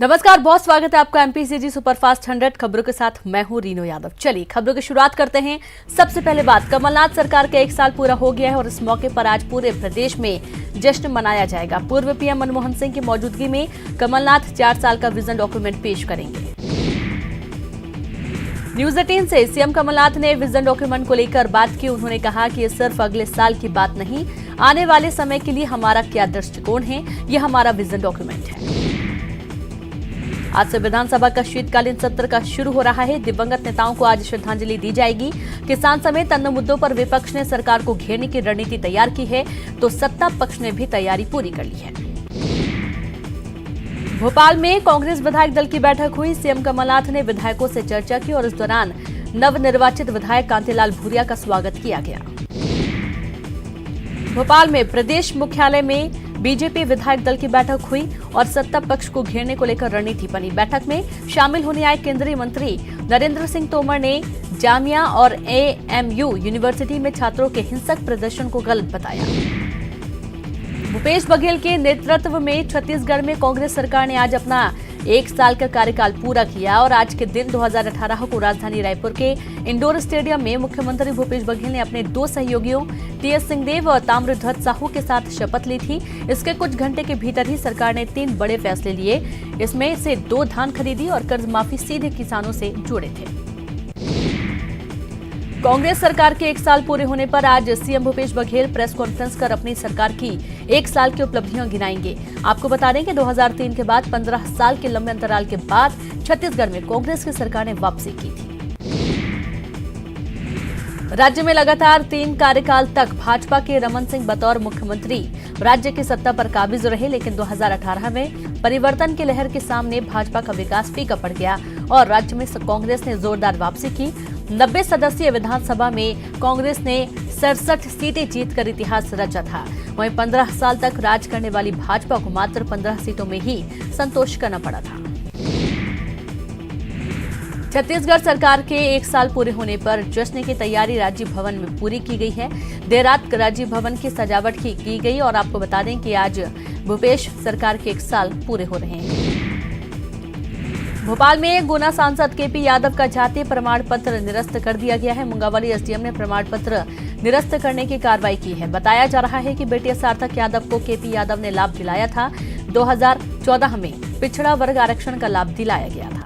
नमस्कार, बहुत स्वागत है आपका एमपीसीजी सुपरफास्ट 100 खबरों के साथ। मैं हूं रीनो यादव। चलिए खबरों की शुरुआत करते हैं। सबसे पहले बात, कमलनाथ सरकार का 1 साल पूरा हो गया है और इस मौके पर आज पूरे प्रदेश में जश्न मनाया जाएगा। पूर्व पीएम मनमोहन सिंह की मौजूदगी में कमलनाथ 4 साल का विजन डॉक्यूमेंट पेश करेंगे। न्यूज 18 से सीएम कमलनाथ ने विजन डॉक्यूमेंट को लेकर बात की। उन्होंने कहा कि ये सिर्फ अगले साल की बात नहीं, आने वाले समय के लिए हमारा क्या दृष्टिकोण है, ये हमारा विजन डॉक्यूमेंट है। आज से विधानसभा का शीतकालीन सत्र का शुरू हो रहा है। दिवंगत नेताओं को आज श्रद्धांजलि दी जाएगी। किसान समेत अन्य मुद्दों पर विपक्ष ने सरकार को घेरने की रणनीति तैयार की है, तो सत्ता पक्ष ने भी तैयारी पूरी कर ली है। भोपाल में कांग्रेस विधायक दल की बैठक हुई। सीएम कमलनाथ ने विधायकों से चर्चा की और इस दौरान नवनिर्वाचित विधायक कांतिलाल भूरिया का स्वागत किया गया। भोपाल में प्रदेश मुख्यालय में बीजेपी विधायक दल की बैठक हुई और सत्ता पक्ष को घेरने को लेकर रणनीति बनी। बैठक में शामिल होने आए केंद्रीय मंत्री नरेंद्र सिंह तोमर ने जामिया और एएमयू यूनिवर्सिटी में छात्रों के हिंसक प्रदर्शन को गलत बताया। भूपेश बघेल के नेतृत्व में छत्तीसगढ़ में कांग्रेस सरकार ने आज अपना 1 साल का कार्यकाल पूरा किया और आज के दिन 2018 को राजधानी रायपुर के इंडोर स्टेडियम में मुख्यमंत्री भूपेश बघेल ने अपने 2 सहयोगियों टीएस सिंहदेव और ताम्रध्वज साहू के साथ शपथ ली थी। इसके कुछ घंटे के भीतर ही सरकार ने 3 बड़े फैसले लिए। इसमें से 2 धान खरीदी और कर्ज माफी सीधे किसानों से जुड़े थे। कांग्रेस सरकार के 1 साल पूरे होने पर आज CM Bhupesh Baghel press conference कर अपनी सरकार की 1 साल की उपलब्धियां गिनाएंगे। आपको बता दें कि 2003 के बाद 15 साल के लंबे अंतराल के बाद छत्तीसगढ़ में कांग्रेस की सरकार ने वापसी की थी। राज्य में लगातार 3 कार्यकाल तक भाजपा के रमन सिंह बतौर मुख्यमंत्री राज्य की सत्ता पर काबिज रहे, लेकिन 2018 में परिवर्तन की लहर के सामने भाजपा का विकास फीका पड़ गया और राज्य में कांग्रेस ने जोरदार वापसी की। 90 सदस्यीय विधानसभा में कांग्रेस ने 67 सीटें जीतकर इतिहास रचा था। वहीं 15 साल तक राज करने वाली भाजपा को मात्र 15 सीटों में ही संतोष करना पड़ा था। छत्तीसगढ़ सरकार के 1 साल पूरे होने पर जश्न की तैयारी राजीव भवन में पूरी की गई है। देर रात राजीव भवन की सजावट की गई और आपको बता दें कि आज भूपेश सरकार के 1 साल पूरे हो रहे हैं। भोपाल में गुना सांसद केपी यादव का जाति प्रमाण पत्र निरस्त कर दिया गया है। मुंगावली एसडीएम ने प्रमाण पत्र निरस्त करने की कार्रवाई की है। बताया जा रहा है कि बेटी सार्थक यादव को केपी यादव ने लाभ दिलाया था। 2014 में पिछड़ा वर्ग आरक्षण का लाभ दिलाया गया था।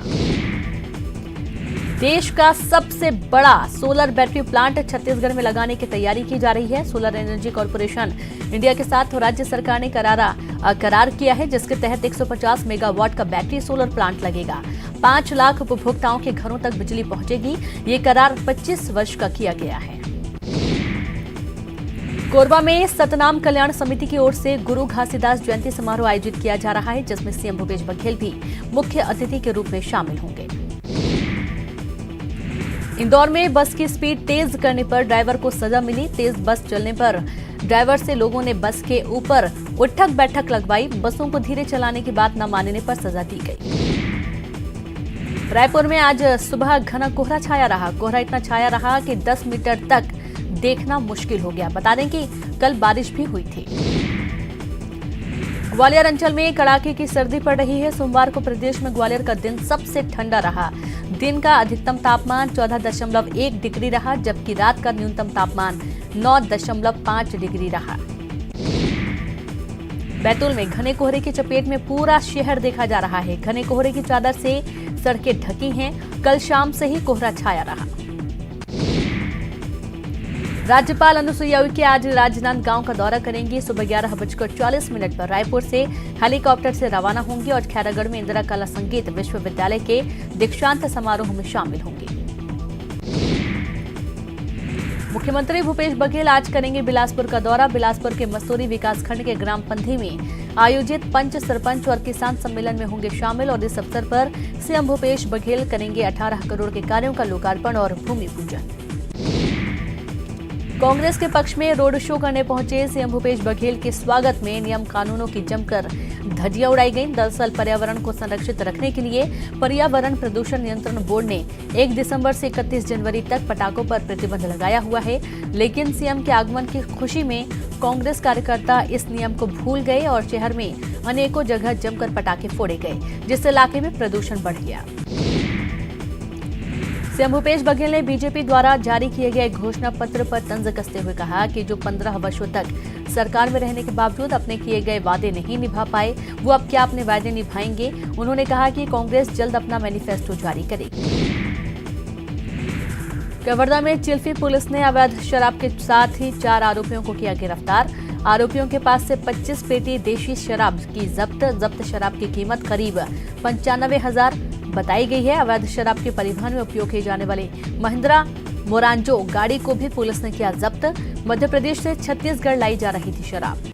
देश का सबसे बड़ा सोलर बैटरी प्लांट छत्तीसगढ़ में लगाने की तैयारी की जा रही है। सोलर एनर्जी कॉर्पोरेशन इंडिया के साथ राज्य सरकार ने करार किया है, जिसके तहत 150 मेगावाट का बैटरी सोलर प्लांट लगेगा। 5 लाख उपभोक्ताओं के घरों तक बिजली पहुंचेगी। ये करार 25 वर्ष का किया गया है। कोरबा में सतनाम कल्याण समिति की ओर से गुरु घासीदास जयंती समारोह आयोजित किया जा रहा है, जिसमें सीएम भूपेश बघेल भी मुख्य अतिथि के रूप में शामिल होंगे। इंदौर में बस की स्पीड तेज करने पर ड्राइवर को सजा मिली। तेज बस चलने पर ड्राइवर से लोगों ने बस के ऊपर उठक बैठक लगवाई। बसों को धीरे चलाने की बात न मानने पर सजा दी गई। रायपुर में आज सुबह घना कोहरा छाया रहा। कोहरा इतना छाया रहा कि 10 मीटर तक देखना मुश्किल हो गया। बता दें कि कल बारिश भी हुई थी। ग्वालियर अंचल में कड़ाके की सर्दी पड़ रही है। सोमवार को प्रदेश में ग्वालियर का दिन सबसे ठंडा रहा। दिन का अधिकतम तापमान 14.1 डिग्री रहा, जबकि रात का न्यूनतम तापमान 9.5 डिग्री रहा। बैतूल में घने कोहरे की चपेट में पूरा शहर देखा जा रहा है। घने कोहरे की चादर से सड़कें ढकी हैं। कल शाम से ही कोहरा छाया रहा। राज्यपाल अनुसुईया उइके आज राजनांदगांव का दौरा करेंगी। सुबह 11:40 पर रायपुर से हेलीकॉप्टर से रवाना होंगी और खैरागढ़ में इंदिरा कला संगीत विश्वविद्यालय के दीक्षांत समारोह में शामिल होंगी। मुख्यमंत्री भूपेश बघेल आज करेंगे बिलासपुर का दौरा। बिलासपुर के मसूरी विकासखंड के ग्राम पंथी में आयोजित पंच, सरपंच और किसान सम्मेलन में होंगे शामिल और इस अवसर पर सीएम भूपेश बघेल करेंगे 18 करोड़ के कार्यों का लोकार्पण और भूमि पूजन। कांग्रेस के पक्ष में रोड शो करने पहुंचे सीएम भूपेश बघेल के स्वागत में नियम कानूनों की जमकर धज्जियां उड़ाई गईं। दरअसल पर्यावरण को संरक्षित रखने के लिए पर्यावरण प्रदूषण नियंत्रण बोर्ड ने 1 दिसंबर से 31 जनवरी तक पटाखों पर प्रतिबंध लगाया हुआ है, लेकिन सीएम के आगमन की खुशी में कांग्रेस कार्यकर्ता इस नियम को भूल गए और शहर में अनेकों जगह जमकर पटाखे फोड़े गए, जिससे इलाके में प्रदूषण बढ़ गया। सीएम भूपेश बघेल ने बीजेपी द्वारा जारी किए गए घोषणा पत्र पर तंज कसते हुए कहा कि जो 15 वर्षों तक सरकार में रहने के बावजूद अपने किए गए वादे नहीं निभा पाए, वो अब क्या अपने वादे निभाएंगे। उन्होंने कहा कि कांग्रेस जल्द अपना मैनिफेस्टो जारी करेगी। कवर्धा में चिल्फी पुलिस ने अवैध शराब के साथ ही 4 आरोपियों को किया गिरफ्तार। आरोपियों के पास से 25 पेटी देशी शराब की जब्त शराब की कीमत करीब 95,000 बताई गई है। अवैध शराब के परिवहन में उपयोग किए जाने वाले महिंद्रा मोरांजो गाड़ी को भी पुलिस ने किया जब्त। मध्य प्रदेश से छत्तीसगढ़ लाई जा रही थी शराब।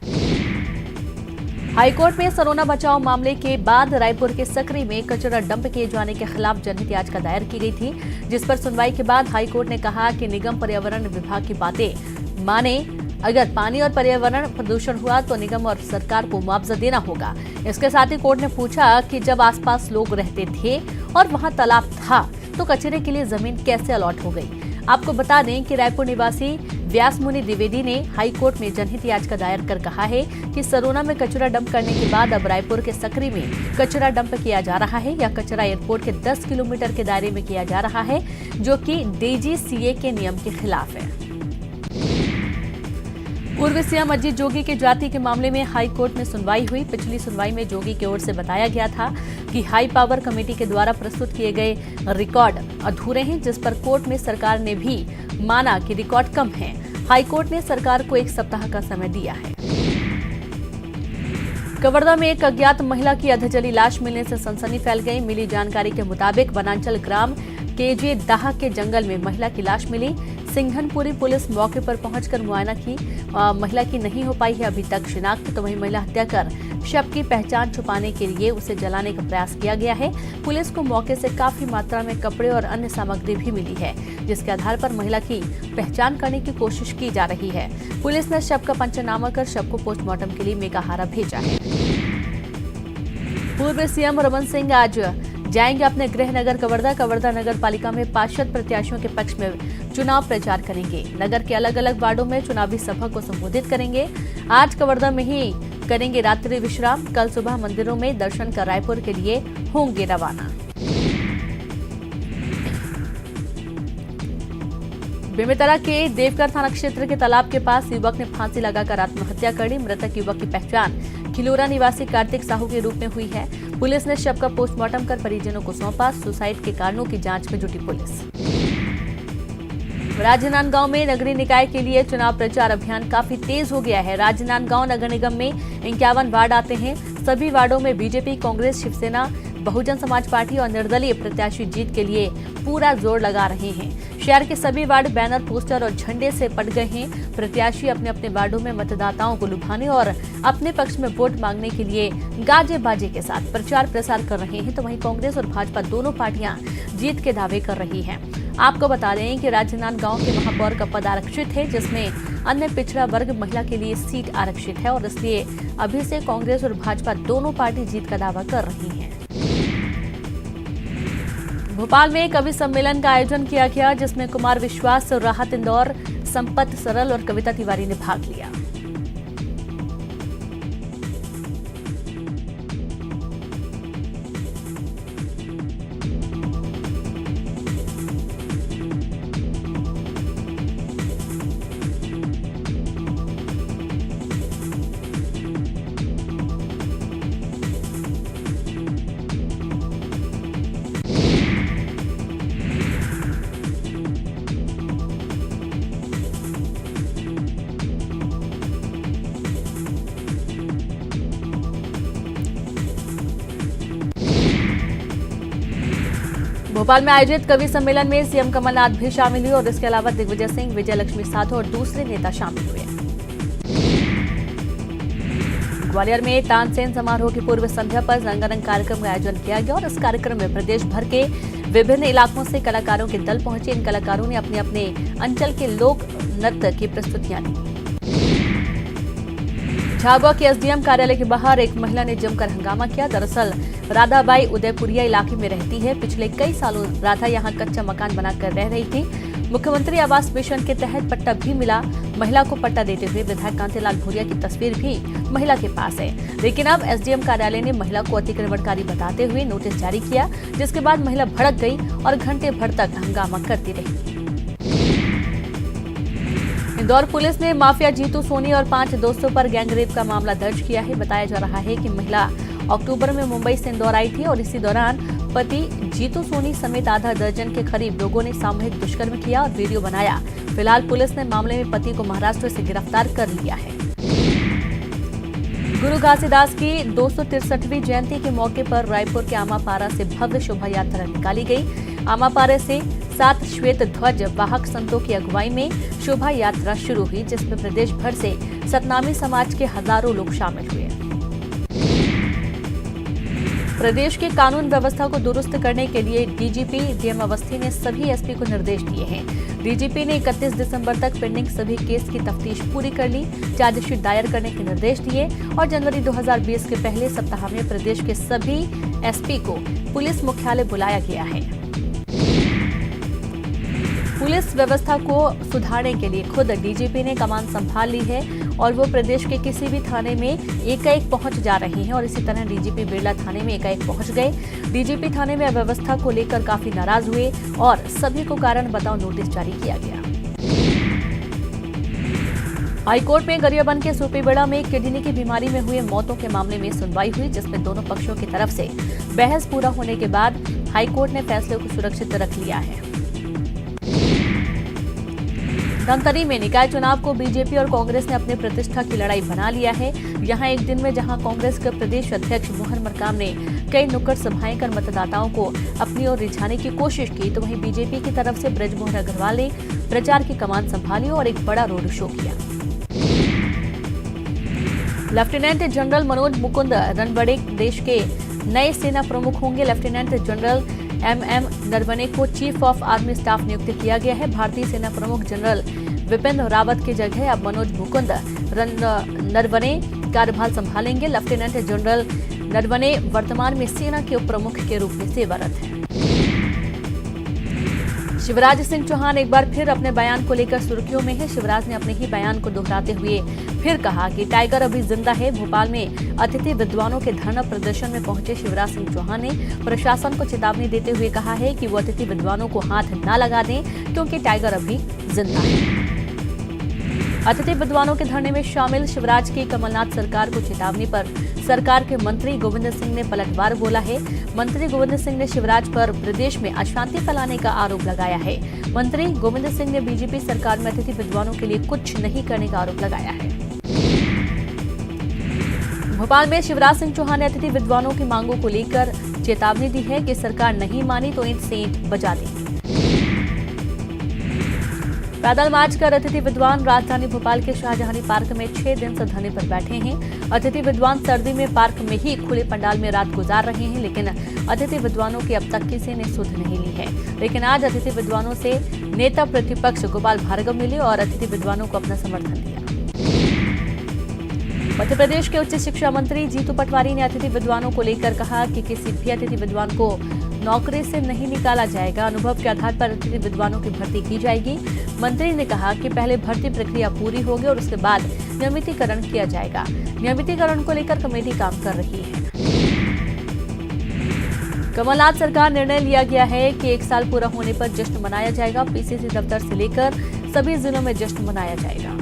हाईकोर्ट में सरोना बचाओ मामले के बाद रायपुर के सकरी में कचरा डंप किए जाने के खिलाफ जनहित याचिका दायर की गई थी, जिस पर सुनवाई के बाद हाईकोर्ट ने कहा कि निगम पर्यावरण विभाग की बातें माने। अगर पानी और पर्यावरण प्रदूषण हुआ तो निगम और सरकार को मुआवजा देना होगा। इसके साथ ही कोर्ट ने पूछा कि जब आसपास लोग रहते थे और वहां तालाब था तो कचरे के लिए जमीन कैसे अलॉट हो गई। आपको बता दें कि रायपुर निवासी व्यासमुनि द्विवेदी ने हाईकोर्ट में जनहित याचिका दायर कर कहा है कि सरोना में कचरा डंप करने के बाद अब रायपुर के सकरी में कचरा डंप किया जा रहा है। यह कचरा एयरपोर्ट के 10 किलोमीटर के दायरे में किया जा रहा है, जो कि डीजीसीए के नियम के खिलाफ है। पूर्व सीएम अजीत जोगी के जाति के मामले में हाई कोर्ट में सुनवाई हुई। पिछली सुनवाई में जोगी की ओर से बताया गया था कि हाई पावर कमेटी के द्वारा प्रस्तुत किए गए रिकॉर्ड अधूरे हैं, जिस पर कोर्ट में सरकार ने भी माना कि रिकॉर्ड कम है। हाई कोर्ट ने सरकार को 1 सप्ताह का समय दिया है। कवर्धा में एक अज्ञात महिला की अधजली लाश मिलने से सनसनी फैल गई। मिली जानकारी के मुताबिक वनांचल ग्राम केजे दाह के जंगल में महिला की लाश मिली। सिंघनपुरी पुलिस मौके पर पहुंचकर मुआयना की। महिला की नहीं हो पाई है अभी तक शिनाख्त, तो वहीं महिला हत्या कर शव की पहचान छुपाने के लिए उसे जलाने का प्रयास किया गया है। पुलिस को मौके से काफी मात्रा में कपड़े और अन्य सामग्री भी मिली है, जिसके आधार पर महिला की पहचान करने की कोशिश की जा रही है। पुलिस ने शव का पंचनामा कर शव को पोस्टमार्टम के लिए मेकाहारा भेजा है। पूर्व सीएम रमन सिंह आज जाएंगे अपने गृह नगर कवर्धा नगर पालिका में पार्षद प्रत्याशियों के पक्ष में चुनाव प्रचार करेंगे। नगर के अलग अलग वार्डों में चुनावी सभा को संबोधित करेंगे। आज कवर्धा में ही करेंगे रात्रि विश्राम। कल सुबह मंदिरों में दर्शन कर रायपुर के लिए होंगे रवाना। बेमेतरा के देवकर थाना क्षेत्र के तालाब के पास युवक ने फांसी लगाकर आत्महत्या कर ली। मृतक युवक की पहचान खिलोरा निवासी कार्तिक साहू के रूप में हुई है। पुलिस ने शव का पोस्टमार्टम कर परिजनों को सौंपा। सुसाइड के कारणों की जांच में जुटी पुलिस। राजनांदगांव में नगरीय निकाय के लिए चुनाव प्रचार अभियान काफी तेज हो गया है। राजनांदगांव नगर निगम में 51 वार्ड आते हैं। सभी वार्डों में बीजेपी, कांग्रेस, शिवसेना, बहुजन समाज पार्टी और निर्दलीय प्रत्याशी जीत के लिए पूरा जोर लगा रहे हैं। शहर के सभी वार्ड बैनर, पोस्टर और झंडे से पट गए हैं। प्रत्याशी अपने अपने वार्डों में मतदाताओं को लुभाने और अपने पक्ष में वोट मांगने के लिए गाजे बाजे के साथ प्रचार प्रसार कर रहे हैं, तो वहीं कांग्रेस और भाजपा दोनों पार्टियां जीत के दावे कर रही हैं। आपको बता दें कि राजनांदगांव के महापौर का पद आरक्षित है, जिसमें अन्य पिछड़ा वर्ग महिला के लिए सीट आरक्षित है और इसलिए अभी से कांग्रेस और भाजपा दोनों पार्टी जीत का दावा कर रही हैं। भोपाल में कवि सम्मेलन का आयोजन किया गया, जिसमें कुमार विश्वास, राहत इंदौर, संपत सरल और कविता तिवारी ने भाग लिया। भोपाल में आयोजित कवि सम्मेलन में सीएम कमलनाथ भी शामिल हुए और इसके अलावा दिग्विजय सिंह, विजय लक्ष्मी साधो और दूसरे नेता शामिल हुए। ग्वालियर में तानसेन समारोह की पूर्व संध्या पर रंगारंग कार्यक्रम का आयोजन किया गया और इस कार्यक्रम में प्रदेश भर के विभिन्न इलाकों से कलाकारों के दल पहुंचे। इन कलाकारों ने अपने अपने अंचल के लोक नृत्य की प्रस्तुतियां दी। झाबुआ के एसडीएम कार्यालय के बाहर एक महिला ने जमकर हंगामा किया। दरअसल राधाबाई उदयपुरिया इलाके में रहती है। पिछले कई सालों राधा यहां कच्चा मकान बनाकर रह रही थी। मुख्यमंत्री आवास मिशन के तहत पट्टा भी मिला। महिला को पट्टा देते हुए विधायक कांतिलाल भूरिया की तस्वीर भी महिला के पास है। लेकिन अब एसडीएम कार्यालय ने महिला को अतिक्रमणकारी बताते हुए नोटिस जारी किया, जिसके बाद महिला भड़क गई और घंटे भर तक हंगामा करती रही। इंदौर पुलिस ने माफिया जीतू सोनी और 5 दोस्तों पर गैंगरेप का मामला दर्ज किया है। बताया जा रहा है कि महिला अक्टूबर में मुंबई से इंदौर आई थी और इसी दौरान पति जीतू सोनी समेत आधा दर्जन के करीब लोगों ने सामूहिक दुष्कर्म किया और वीडियो बनाया। फिलहाल पुलिस ने मामले में पति को महाराष्ट्र से गिरफ्तार कर लिया है। गुरु घासीदास की 263वीं जयंती के मौके पर रायपुर के आमापारा से भव्य शोभा यात्रा निकाली गई। आमापारा से 7 श्वेत ध्वज वाहक संतों की अगुवाई में शोभा यात्रा शुरू हुई, जिसमें प्रदेश भर से सतनामी समाज के हजारों लोग शामिल हुए। प्रदेश की कानून व्यवस्था को दुरुस्त करने के लिए डीजीपी डीएम अवस्थी ने सभी एसपी को निर्देश दिए हैं। डीजीपी ने 31 दिसंबर तक पेंडिंग सभी केस की तफ्तीश पूरी कर ली, चार्जशीट दायर करने के निर्देश दिए और जनवरी 2020 के पहले सप्ताह में प्रदेश के सभी एसपी को पुलिस मुख्यालय बुलाया गया है। पुलिस व्यवस्था को सुधारने के लिए खुद डीजीपी ने कमान संभाल ली है और वो प्रदेश के किसी भी थाने में एकाएक पहुंच जा रही हैं और इसी तरह डीजीपी बिरला थाने में एकाएक पहुंच गए। डीजीपी थाने में अव्यवस्था को लेकर काफी नाराज हुए और सभी को कारण बताओ नोटिस जारी किया गया। हाईकोर्ट में गरियाबंद के सुपेबेड़ा में किडनी की बीमारी में हुए मौतों के मामले में सुनवाई हुई, जिसमें दोनों पक्षों की तरफ से बहस पूरा होने के बाद हाईकोर्ट ने फैसले को सुरक्षित रख लिया है। धमतरी में निकाय चुनाव को बीजेपी और कांग्रेस ने अपनी प्रतिष्ठा की लड़ाई बना लिया है। यहां एक दिन में जहां कांग्रेस के प्रदेश अध्यक्ष मोहन मरकाम ने कई नुक्कड़ सभाएं कर मतदाताओं को अपनी ओर रिझाने की कोशिश की, तो वहीं बीजेपी की तरफ से ब्रजमोहन अग्रवाल ने प्रचार की कमान संभाली और एक बड़ा रोड शो किया। लेफ्टिनेंट जनरल मनोज मुकुंद रणवड़े देश के नए सेना प्रमुख होंगे। लेफ्टिनेंट जनरल एमएम नरवणे को चीफ ऑफ आर्मी स्टाफ नियुक्त किया गया है। भारतीय सेना प्रमुख जनरल विपिन रावत की जगह अब मनोज मुकुंद नरवणे कार्यभार संभालेंगे। लेफ्टिनेंट जनरल नरवणे वर्तमान में सेना के उप प्रमुख के रूप में सेवारत हैं। शिवराज सिंह चौहान एक बार फिर अपने बयान को लेकर सुर्खियों में है। शिवराज ने अपने ही बयान को दोहराते हुए फिर कहा कि टाइगर अभी जिंदा है। भोपाल में अतिथि विद्वानों के धरना प्रदर्शन में पहुंचे शिवराज सिंह चौहान ने प्रशासन को चेतावनी देते हुए कहा है कि वो अतिथि विद्वानों को हाथ न लगा दें, क्योंकि टाइगर अभी जिंदा है। अतिथि विद्वानों के धरने में शामिल शिवराज की कमलनाथ सरकार को चेतावनी पर सरकार के मंत्री गोविंद सिंह ने पलटवार बोला है। मंत्री गोविंद सिंह ने शिवराज पर प्रदेश में अशांति फैलाने का आरोप लगाया है। मंत्री गोविंद सिंह ने बीजेपी सरकार में अतिथि विद्वानों के लिए कुछ नहीं करने का आरोप लगाया है। भोपाल में शिवराज सिंह चौहान ने अतिथि विद्वानों की मांगों को लेकर चेतावनी दी है कि सरकार नहीं मानी तो ईंट से ईंट बजा देंगे। पैदल मार्च कर अतिथि विद्वान राजधानी भोपाल के शाहजहानी पार्क में 6 दिन से धरने पर बैठे हैं। अतिथि विद्वान सर्दी में पार्क में ही खुले पंडाल में रात गुजार रहे हैं, लेकिन अतिथि विद्वानों की अब तक किसी ने सुध नहीं ली है। लेकिन आज अतिथि विद्वानों से नेता प्रतिपक्ष गोपाल भार्गव मिले और अतिथि विद्वानों को अपना समर्थन दिया। मध्य प्रदेश के उच्च शिक्षा मंत्री जीतू पटवारी ने अतिथि विद्वानों को लेकर कहा कि किसी भी अतिथि विद्वान को नौकरी से नहीं निकाला जाएगा। अनुभव के आधार पर अतिथि विद्वानों की भर्ती की जाएगी। मंत्री ने कहा कि पहले भर्ती प्रक्रिया पूरी होगी और उसके बाद नियमितीकरण किया जाएगा। नियमितीकरण को लेकर कमेटी काम कर रही है। कमलनाथ सरकार निर्णय लिया गया है कि 1 साल पूरा होने पर जश्न मनाया जाएगा। पीसीसी दफ्तर से लेकर सभी जिलों में जश्न मनाया जाएगा।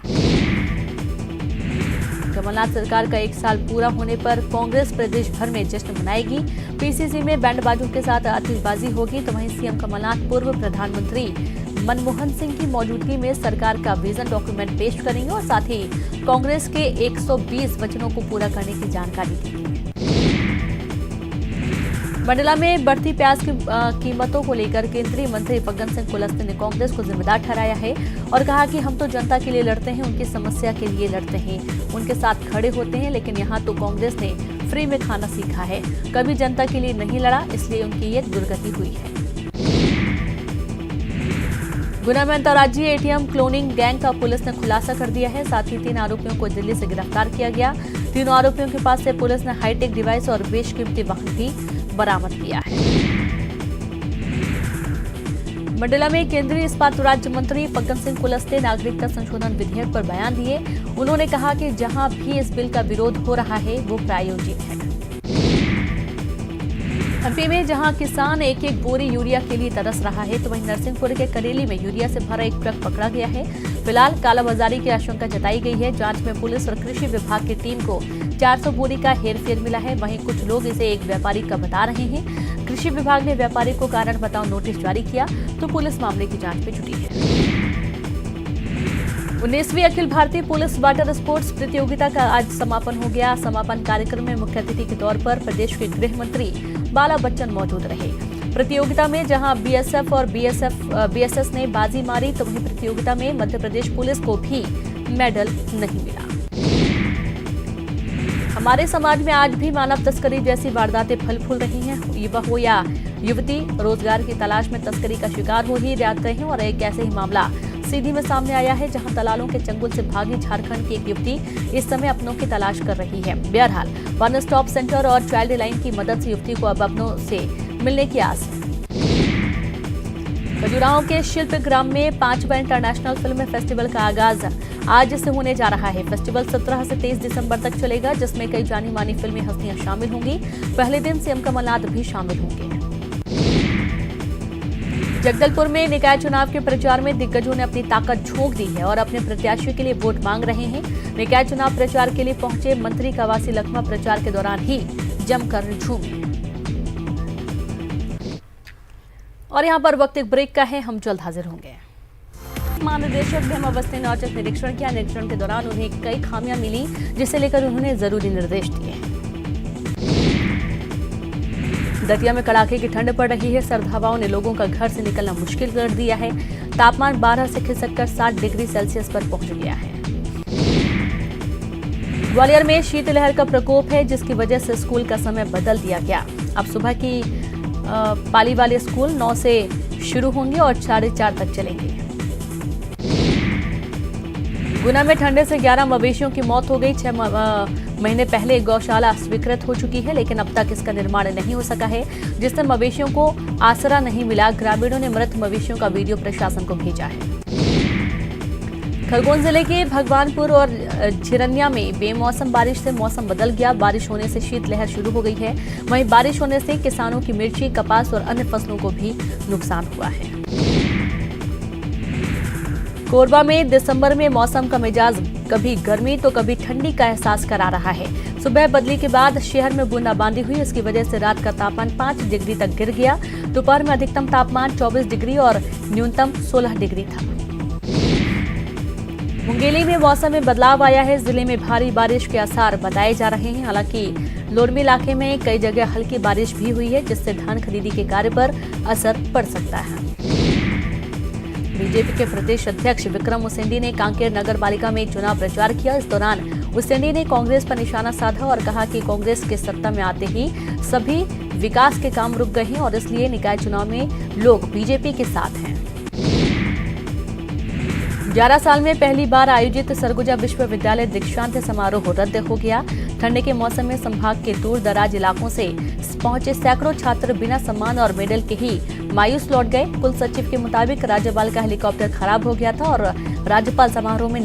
कमलनाथ सरकार का 1 साल पूरा होने पर कांग्रेस प्रदेश भर में जश्न मनाएगी। पीसीसी में बैंडबाजों के साथ आतिशबाजी होगी, तो वहीं सीएम कमलनाथ पूर्व प्रधानमंत्री मनमोहन सिंह की मौजूदगी में सरकार का विजन डॉक्यूमेंट पेश करेंगे और साथ ही कांग्रेस के 120 वचनों को पूरा करने की जानकारी देंगे। मंडला में बढ़ती प्याज की कीमतों को लेकर केंद्रीय मंत्री फग्गन सिंह कुलस्ते ने कांग्रेस को जिम्मेदार ठहराया है और कहा कि हम तो जनता के लिए लड़ते हैं, उनकी समस्या के लिए लड़ते हैं, उनके साथ खड़े होते हैं, लेकिन यहाँ तो कांग्रेस ने फ्री में खाना सीखा है, कभी जनता के लिए नहीं लड़ा, इसलिए उनकी ये दुर्गति हुई है। गुना में अंतर्राज्यीय एटीएम क्लोनिंग गैंग का पुलिस ने खुलासा कर दिया है। साथ ही 3 आरोपियों को दिल्ली से गिरफ्तार किया गया। तीनों आरोपियों के पास से पुलिस ने हाईटेक डिवाइस और बेशकीमती वाहन भी बरामद किया है। मंडला में केंद्रीय इस्पात राज्य मंत्री फग्गन सिंह कुलस्ते नागरिकता संशोधन विधेयक पर बयान दिए। उन्होंने कहा कि जहां भी इस बिल का विरोध हो रहा है वो प्रायोजित है। एमपी में जहां किसान एक एक बोरी यूरिया के लिए तरस रहा है, तो वहीं नरसिंहपुर के करेली में यूरिया से भरा एक ट्रक पकड़ा गया है। फिलहाल कालाबाजारी की आशंका जताई गई है। जांच में पुलिस और कृषि विभाग की टीम को 400 बोरी का हेरफेर मिला है। वहीं कुछ लोग इसे एक व्यापारी का बता रहे हैं। कृषि विभाग ने व्यापारी को कारण बताओ नोटिस जारी किया, तो पुलिस मामले की जांच में जुटी है। 19वीं Akhil Bharatiya police water sports प्रतियोगिता का आज समापन हो गया। समापन कार्यक्रम में मुख्य अतिथि के तौर पर प्रदेश के गृह मंत्री बाला बच्चन मौजूद रहे। प्रतियोगिता में जहां बीएसएफ और बीएसएस ने बाजी मारी, तो वहीं प्रतियोगिता में मध्य प्रदेश पुलिस को भी मेडल नहीं मिला। हमारे समाज में आज भी मानव तस्करी जैसी वारदातें फल फूल रही हैं। युवा हो या युवती रोजगार की तलाश में तस्करी का शिकार हो ही जाते हैं। और एक ऐसे ही मामला सीधी में सामने आया है, जहां दलालों के चंगुल से भागी झारखंड की एक युवती इस समय अपनों की तलाश कर रही है। बहरहाल वन स्टॉप सेंटर और चाइल्ड लाइन की मदद से युवती को अब अपनों से मिलने की आस है। खजुराहो के शिल्प ग्राम में 5वां इंटरनेशनल फिल्म फेस्टिवल का आगाज आज से होने जा रहा है। फेस्टिवल 17 से 23 दिसंबर तक चलेगा, जिसमें कई जानी मानी फिल्मी हस्तियां शामिल होंगी। पहले दिन सीएम कमलनाथ भी शामिल होंगे। जगदलपुर में निकाय चुनाव के प्रचार में दिग्गजों ने अपनी ताकत झोंक दी है और अपने प्रत्याशी के लिए वोट मांग रहे हैं। निकाय चुनाव प्रचार के लिए पहुंचे मंत्री कवासी लखमा प्रचार के दौरान ही जमकर झूमे। और यहां पर वक्त एक ब्रेक का है, हम जल्द हाजिर होंगे। महानिदेशक भीम अवस्थी ने औचक निरीक्षण किया। निरीक्षण के दौरान उन्हें कई खामियां मिली, जिसे लेकर उन्होंने जरूरी निर्देश दिए। दतिया में कड़ाके की ठंड पड़ रही है। सर्द हवाओं ने लोगों का घर से निकलना मुश्किल कर दिया है। तापमान 12 से खिसककर 60 डिग्री सेल्सियस पर पहुंच गया है। ग्वालियर में शीतलहर का प्रकोप है, जिसकी वजह से स्कूल का समय बदल दिया गया। अब सुबह की पाली वाले स्कूल 9 से शुरू होंगे और 4:30 तक चलेंगे। गुना में ठंडे से 11 मवेशियों की मौत हो गई। 6 महीने पहले गौशाला स्वीकृत हो चुकी है, लेकिन अब तक इसका निर्माण नहीं हो सका है, जिससे मवेशियों को आसरा नहीं मिला। ग्रामीणों ने मृत मवेशियों का वीडियो प्रशासन को भेजा है। खरगोन जिले के भगवानपुर और झिरनिया में बेमौसम बारिश से मौसम बदल गया। बारिश होने से शीतलहर शुरू हो गई है। वहीं बारिश होने से किसानों की मिर्ची, कपास और अन्य फसलों को भी नुकसान हुआ है। कोरबा में दिसंबर में मौसम का मिजाज कभी गर्मी तो कभी ठंडी का एहसास करा रहा है। सुबह बदली के बाद शहर में बूंदाबांदी हुई। इसकी वजह से रात का तापमान 5 डिग्री तक गिर गया। दोपहर में अधिकतम तापमान 24 डिग्री और न्यूनतम 16 डिग्री था। मुंगेली में मौसम में बदलाव आया है। जिले में भारी बारिश के आसार बताए जा रहे हैं। हालांकि लोरमी इलाके में कई जगह हल्की बारिश भी हुई है, जिससे धान खरीदी के कार्य पर असर पड़ सकता है। बीजेपी के प्रदेश अध्यक्ष विक्रम उसेंडी ने कांकेर नगर पालिका में चुनाव प्रचार किया। इस दौरान उसेंडी ने कांग्रेस पर निशाना साधा और कहा कि कांग्रेस के सत्ता में आते ही सभी विकास के काम रुक गए हैं और इसलिए निकाय चुनाव में लोग बीजेपी के साथ हैं। 11 साल में पहली बार आयोजित सरगुजा विश्वविद्यालय दीक्षांत समारोह रद्द हो गया। ठंड के मौसम में संभाग के दूर दराज इलाकों से पहुंचे सैकड़ों छात्र बिना सम्मान और मेडल के ही मायूस लौट गए। कुल सचिव के मुताबिक राज्यपाल का हेलीकॉप्टर खराब हो गया था और राज्यपाल समारोह में